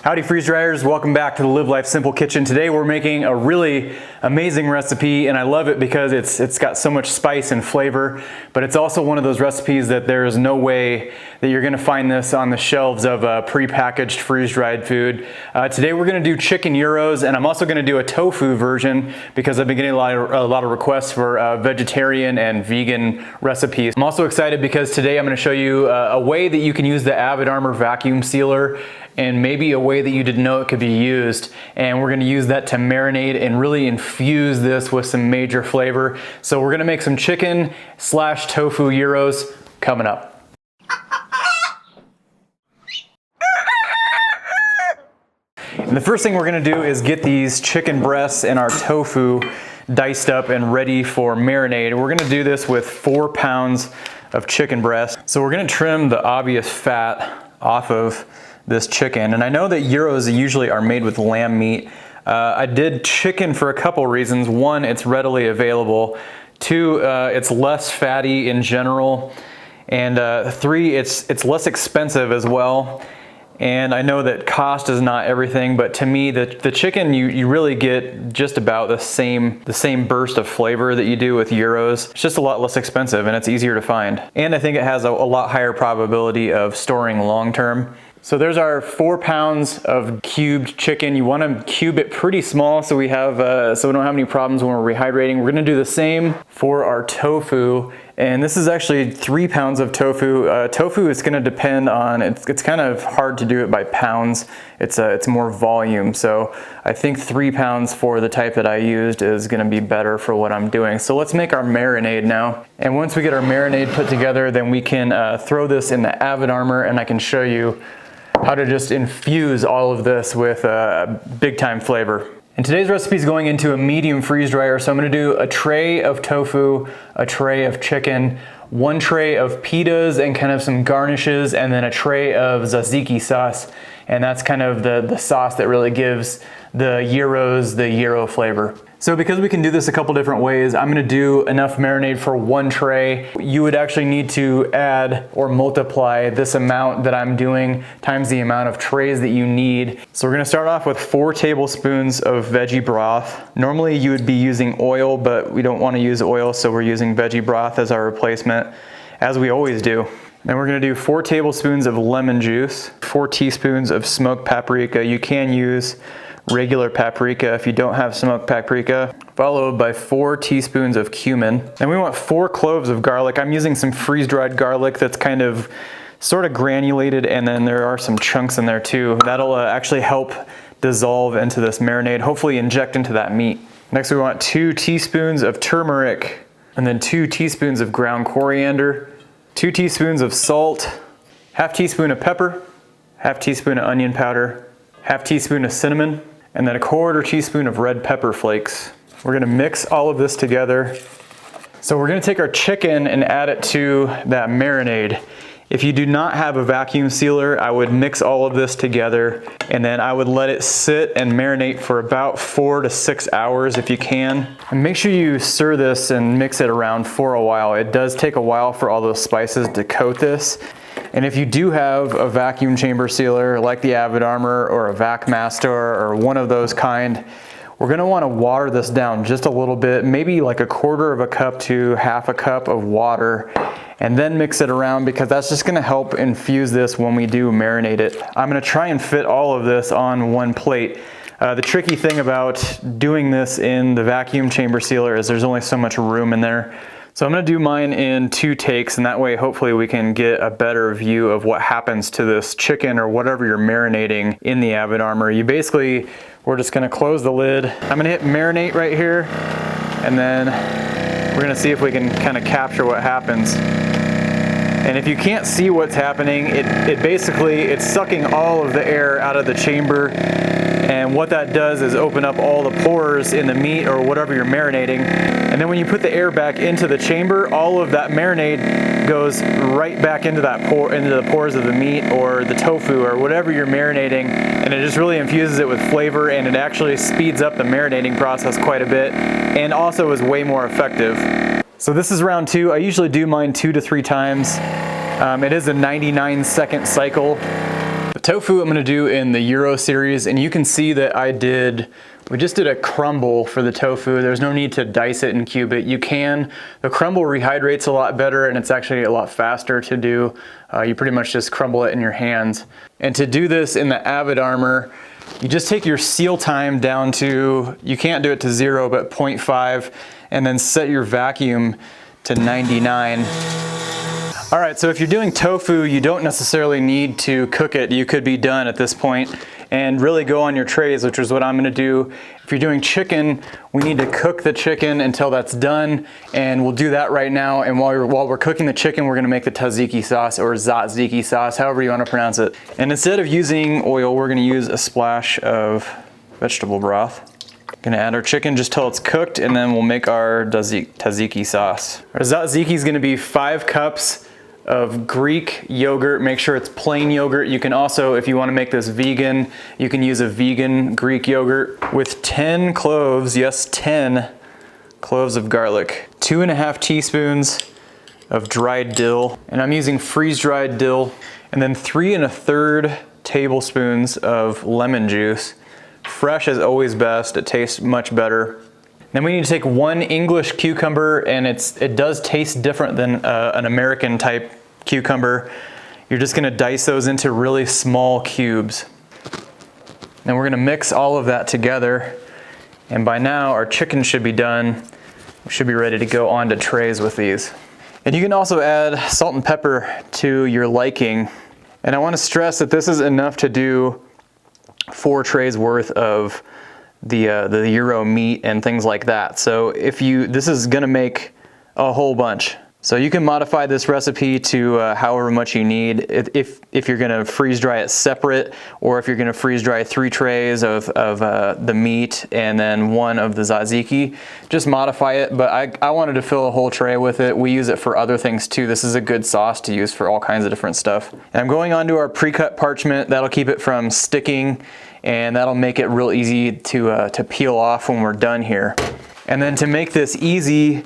Howdy freeze dryers, welcome back to the Live Life Simple Kitchen. Today we're making a really amazing recipe and I love it because it's got so much spice and flavor, but it's also one of those recipes that there is no way that you're gonna find this on the shelves of prepackaged freeze-dried food. Today we're gonna do chicken gyros, and I'm also gonna do a tofu version because I've been getting a lot of requests for vegetarian and vegan recipes. I'm also excited because today I'm gonna show you a way that you can use the Avid Armor vacuum sealer and maybe a way that you didn't know it could be used. And we're gonna use that to marinate and really infuse this with some major flavor. So we're gonna make some chicken / tofu gyros coming up. And the first thing we're gonna do is get these chicken breasts and our tofu diced up and ready for marinade. We're gonna do this with 4 pounds of chicken breast. So we're gonna trim the obvious fat off of this chicken. And I know that gyros usually are made with lamb meat. I did chicken for a couple reasons. One, it's readily available. Two, it's less fatty in general. And 3, it's less expensive as well. And I know that cost is not everything, but to me, the chicken, you really get just about the same burst of flavor that you do with gyros. It's just a lot less expensive and it's easier to find. And I think it has a lot higher probability of storing long term. So there's our 4 pounds of cubed chicken. You want to cube it pretty small so we don't have any problems when we're rehydrating. We're going to do the same for our tofu. And this is actually 3 pounds of tofu. Tofu is going to depend on, it's kind of hard to do it by pounds. It's more volume. So I think 3 pounds for the type that I used is going to be better for what I'm doing. So let's make our marinade now. And once we get our marinade put together, then we can throw this in the Avid Armor and I can show you how to just infuse all of this with big time flavor. And today's recipe is going into a medium freeze dryer, so I'm gonna do a tray of tofu, a tray of chicken, 1 tray of pitas and kind of some garnishes, and then a tray of tzatziki sauce. And that's kind of the sauce that really gives the gyros the gyro flavor. So because we can do this a couple different ways, I'm gonna do enough marinade for 1 tray. You would actually need to add or multiply this amount that I'm doing times the amount of trays that you need. So we're gonna start off with 4 tablespoons of veggie broth. Normally you would be using oil, but we don't wanna use oil, so we're using veggie broth as our replacement, as we always do. Then we're gonna do 4 tablespoons of lemon juice, 4 teaspoons of smoked paprika. You can use regular paprika if you don't have smoked paprika, followed by 4 teaspoons of cumin. Then we want 4 cloves of garlic. I'm using some freeze-dried garlic that's kind of sort of granulated, and then there are some chunks in there too. That'll actually help dissolve into this marinade, hopefully inject into that meat. Next we want 2 teaspoons of turmeric, and then 2 teaspoons of ground coriander, 2 teaspoons of salt, ½ teaspoon of pepper, ½ teaspoon of onion powder, ½ teaspoon of cinnamon, and then 1/4 teaspoon of red pepper flakes. We're gonna mix all of this together. So we're gonna take our chicken and add it to that marinade. If you do not have a vacuum sealer, I would mix all of this together and then I would let it sit and marinate for about 4 to 6 hours if you can. And make sure you stir this and mix it around for a while. It does take a while for all those spices to coat this. And if you do have a vacuum chamber sealer like the Avid Armor or a Vac Master or one of those kind, we're gonna wanna water this down just a little bit, maybe like 1/4 cup to ½ cup of water, and then mix it around because that's just gonna help infuse this when we do marinate it. I'm gonna try and fit all of this on 1 plate. The tricky thing about doing this in the vacuum chamber sealer is there's only so much room in there. So I'm gonna do mine in 2 takes, and that way hopefully we can get a better view of what happens to this chicken or whatever you're marinating in the Avid Armor. We're just gonna close the lid. I'm gonna hit marinate right here, and then we're gonna see if we can kind of capture what happens. And if you can't see what's happening, it's sucking all of the air out of the chamber. And what that does is open up all the pores in the meat or whatever you're marinating. And then when you put the air back into the chamber, all of that marinade goes right back into the pores of the meat or the tofu or whatever you're marinating. And it just really infuses it with flavor, and it actually speeds up the marinating process quite a bit and also is way more effective. So this is round 2. I usually do mine 2 to 3 times. It is a 99-second cycle. The tofu I'm gonna do in the gyro series, and you can see that we just did a crumble for the tofu. There's no need to dice it and cube it. You can. The crumble rehydrates a lot better, and it's actually a lot faster to do. You pretty much just crumble it in your hands. And to do this in the Avid Armor, you just take your seal time down to, you can't do it to 0, but 0.5, and then set your vacuum to 99. All right, so if you're doing tofu, you don't necessarily need to cook it. You could be done at this point and really go on your trays, which is what I'm gonna do. If you're doing chicken, we need to cook the chicken until that's done, and we'll do that right now. And while we're cooking the chicken, we're gonna make the tzatziki sauce, or tzatziki sauce, however you wanna pronounce it. And instead of using oil, we're gonna use a splash of vegetable broth. Gonna add our chicken just till it's cooked, and then we'll make our tzatziki sauce. Our tzatziki is gonna be 5 cups of Greek yogurt. Make sure it's plain yogurt. You can also, if you want to make this vegan, you can use a vegan Greek yogurt with 10 cloves, yes, 10 cloves of garlic, 2.5 teaspoons of dried dill, and I'm using freeze-dried dill, and then 3 1/3 tablespoons of lemon juice. Fresh is always best. It tastes much better. Then we need to take 1 English cucumber, and it does taste different than an American type cucumber. You're just gonna dice those into really small cubes. Then we're gonna mix all of that together, and by now our chicken should be done. We should be ready to go onto trays with these. And you can also add salt and pepper to your liking. And I wanna stress that this is enough to do 4 trays worth of the gyro meat and things like that. So this is gonna make a whole bunch. So you can modify this recipe to however much you need. If you're gonna freeze dry it separate, or if you're gonna freeze dry 3 trays of the meat and then 1 of the tzatziki, just modify it. But I wanted to fill a whole tray with it. We use it for other things too. This is a good sauce to use for all kinds of different stuff. And I'm going on to our pre-cut parchment. That'll keep it from sticking, and that'll make it real easy to peel off when we're done here. And then to make this easy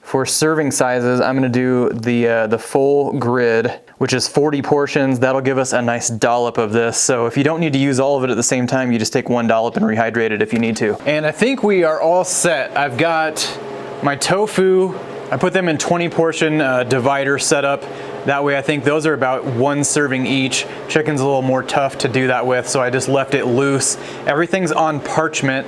for serving sizes, I'm gonna do the full grid, which is 40 portions. That'll give us a nice dollop of this. So if you don't need to use all of it at the same time, you just take 1 dollop and rehydrate it if you need to. And I think we are all set. I've got my tofu. I put them in 20 portion divider setup. That way I think those are about 1 serving each. Chicken's a little more tough to do that with, so I just left it loose. Everything's on parchment.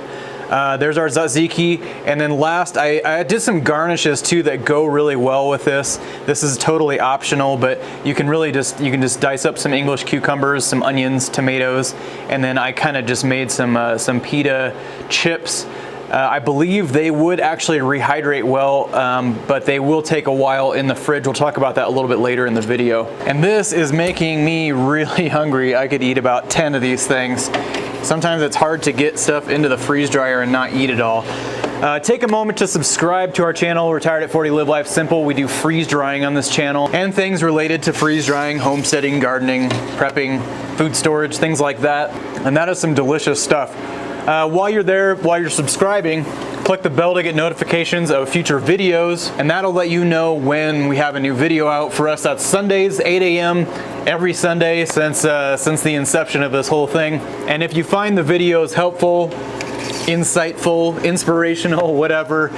There's our tzatziki, and then last I did some garnishes too that go really well with this. This is totally optional, but you can just dice up some English cucumbers, some onions, tomatoes, and then I kind of just made some pita chips. I believe they would actually rehydrate well, but they will take a while in the fridge. We'll talk about that a little bit later in the video. And this is making me really hungry. I could eat about 10 of these things. Sometimes it's hard to get stuff into the freeze dryer and not eat it all. Take a moment to subscribe to our channel, Retired at 40 Live Life Simple. We do freeze drying on this channel and things related to freeze drying, homesteading, gardening, prepping, food storage, things like that. And that is some delicious stuff. While you're there, while you're subscribing, click the bell to get notifications of future videos, and that'll let you know when we have a new video out. For us, that's Sundays, 8 a.m. every Sunday since the inception of this whole thing. And if you find the videos helpful, insightful, inspirational, whatever,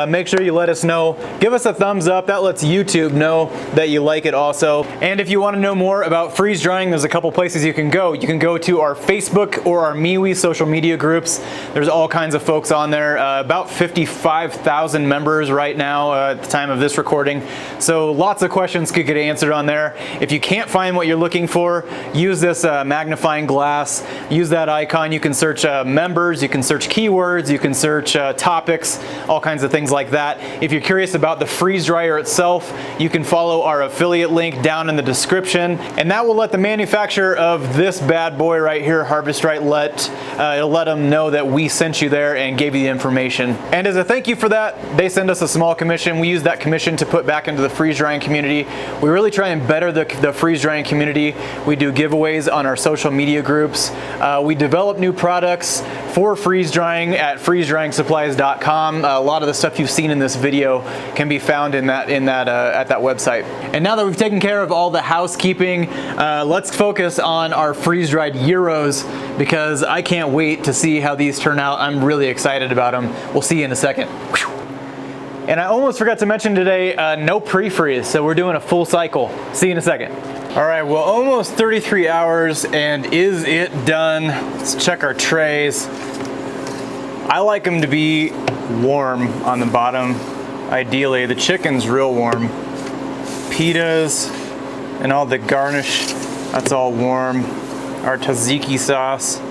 make sure you let us know. Give us a thumbs up. That lets YouTube know that you like it also. And if you want to know more about freeze drying, there's a couple places you can go. You can go to our Facebook or our MeWe social media groups. There's all kinds of folks on there. About 55,000 members right now at the time of this recording. So lots of questions could get answered on there. If you can't find what you're looking for, use this magnifying glass. Use that icon. You can search members. You can search keywords, you can search topics, all kinds of things like that. If you're curious about the freeze dryer itself, you can follow our affiliate link down in the description, and that will let the manufacturer of this bad boy right here, Harvest Right, it'll let them know that we sent you there and gave you the information. And as a thank you for that, they send us a small commission. We use that commission to put back into the freeze drying community. We really try and better the freeze drying community. We do giveaways on our social media groups. We develop new products for freeze drying at freezedryingsupplies.com. A lot of the stuff you've seen in this video can be found at that website. And now that we've taken care of all the housekeeping, let's focus on our freeze-dried gyros, because I can't wait to see how these turn out. I'm really excited about them. We'll see you in a second. And I almost forgot to mention today, no pre-freeze, so we're doing a full cycle. See you in a second. All right, well, almost 33 hours, and is it done? Let's check our trays. I like them to be warm on the bottom, ideally. The chicken's real warm. Pitas and all the garnish, that's all warm. Our tzatziki sauce,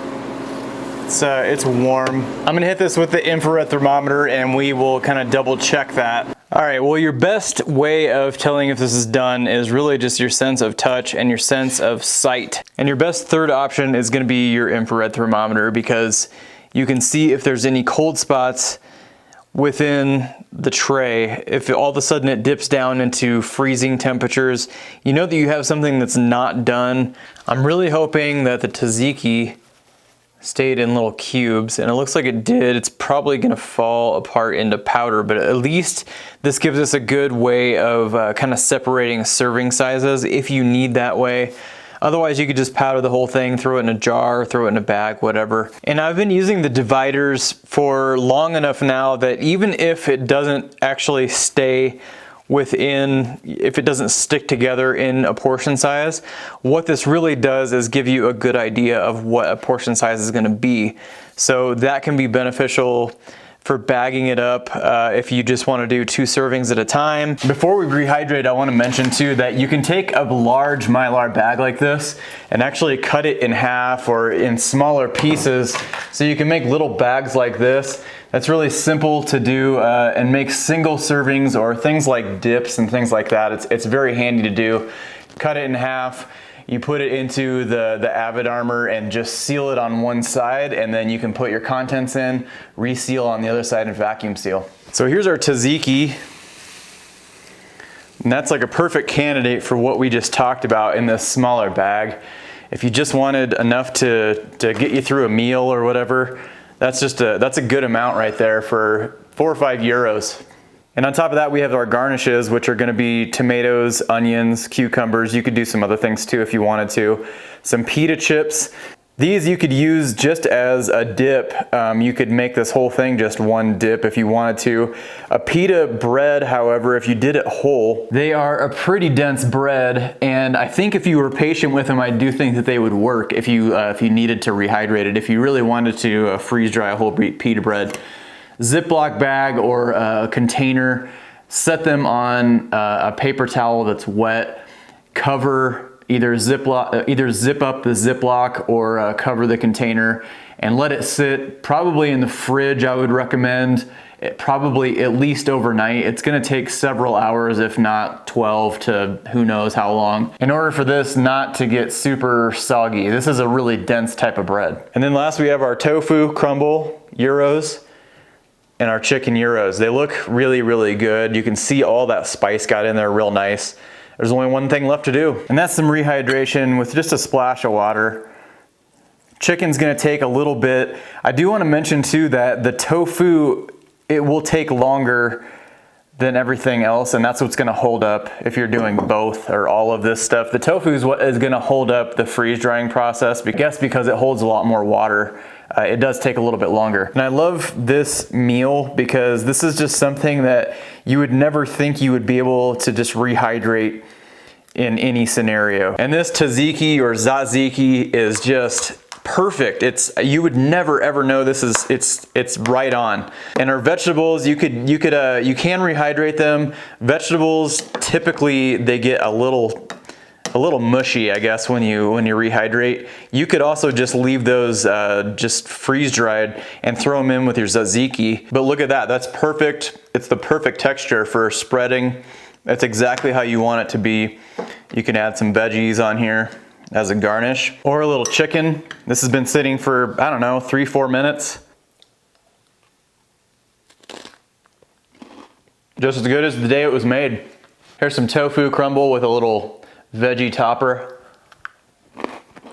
it's warm. I'm gonna hit this with the infrared thermometer and we will kind of double check that. All right, well, your best way of telling if this is done is really just your sense of touch and your sense of sight. And your best third option is gonna be your infrared thermometer, because you can see if there's any cold spots within the tray. If all of a sudden it dips down into freezing temperatures, you know that you have something that's not done. I'm really hoping that the tzatziki stayed in little cubes, and it looks like it did. It's probably gonna fall apart into powder, but at least this gives us a good way of kind of separating serving sizes if you need that way. Otherwise, you could just powder the whole thing, throw it in a jar, throw it in a bag, whatever. And I've been using the dividers for long enough now that even if it doesn't actually stay within, if it doesn't stick together in a portion size, what this really does is give you a good idea of what a portion size is gonna be. So that can be beneficial for bagging it up if you just want to do 2 servings at a time. Before we rehydrate, I want to mention too that you can take a large Mylar bag like this and actually cut it in half or in smaller pieces, so you can make little bags like this. That's really simple to do and make single servings or things like dips and things like that. It's very handy to do. Cut it in half. You put it into the Avid Armor and just seal it on one side, and then you can put your contents in, reseal on the other side, and vacuum seal. So here's our tzatziki. And that's like a perfect candidate for what we just talked about in this smaller bag. If you just wanted enough to get you through a meal or whatever, that's a good amount right there for 4 or 5 gyros. And on top of that, we have our garnishes, which are gonna be tomatoes, onions, cucumbers. You could do some other things too if you wanted to. Some pita chips. These you could use just as a dip. You could make this whole thing just one dip if you wanted to. A pita bread, however, if you did it whole, they are a pretty dense bread, and I think if you were patient with them, I do think that they would work if you needed to rehydrate it. If you really wanted to freeze dry a whole pita bread. Ziploc bag or a container, set them on a paper towel that's wet, cover, either zip up the Ziploc or cover the container and let it sit probably in the fridge. I would recommend it probably at least overnight. It's gonna take several hours, if not 12 to who knows how long, in order for this not to get super soggy. This is a really dense type of bread. And then last we have our tofu crumble gyros and our chicken gyros. They look really, really good. You can see all that spice got in there real nice. There's only one thing left to do, and that's some rehydration with just a splash of water. Chicken's gonna take a little bit. I do wanna mention too that the tofu, it will take longer than everything else, and that's what's gonna hold up if you're doing both or all of this stuff. The tofu is what is gonna hold up the freeze drying process, I guess because it holds a lot more water. It does take a little bit longer. And I love this meal because this is just something that you would never think you would be able to just rehydrate in any scenario. And this tzatziki or tzatziki is just perfect. You would never ever know this is it's right on. And our vegetables, you can rehydrate them. Vegetables typically they get a little mushy, I guess, when you rehydrate. You could also just leave those just freeze dried and throw them in with your tzatziki. But look at that, that's perfect. It's the perfect texture for spreading. That's exactly how you want it to be. You can add some veggies on here as a garnish or a little chicken. This has been sitting for, I don't know, 3-4 minutes. Just as good as the day it was made. Here's some tofu crumble with a little veggie topper.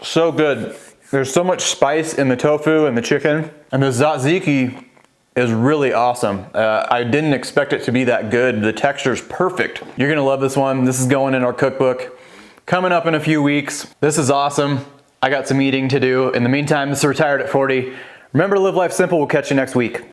So good. There's so much spice in the tofu and the chicken, and the tzatziki is really awesome. I didn't expect it to be that good. The texture's perfect. You're gonna love this one. This is going in our cookbook. Coming up in a few weeks. This is awesome. I got some eating to do. In the meantime, this is Retired at 40. Remember to live life simple. We'll catch you next week.